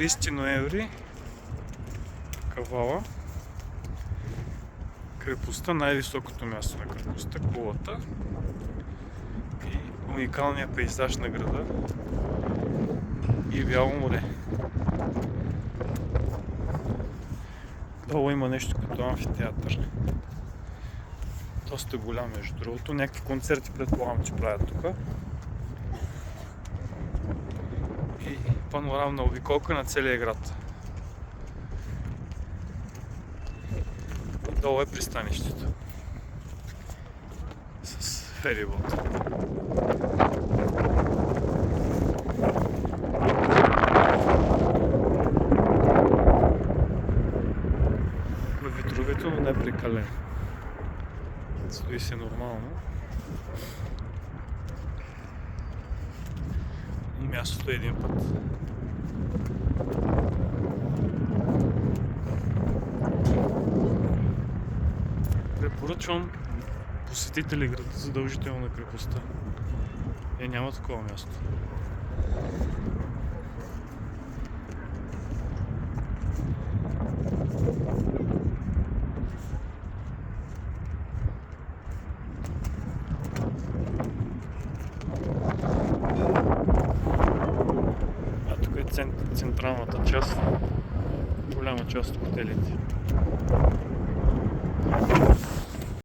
30 ноември, Кавала, крепостта, най-високото място на крепостта, кулата и уникалният пейзаж на града и Бяло море. Долу има нещо като амфитеатър. Доста голям, между другото. Някакви концерти предполагам, че правят тук. И панорамна обиколка на целия град. И долу е пристанището. С ферибот. Ветровето, но не прекалено. Стои се нормално. Мястото е един път. Препоръчвам посетители града задължително на крепостта. Няма такова място. Централната част, голяма част от хотелите.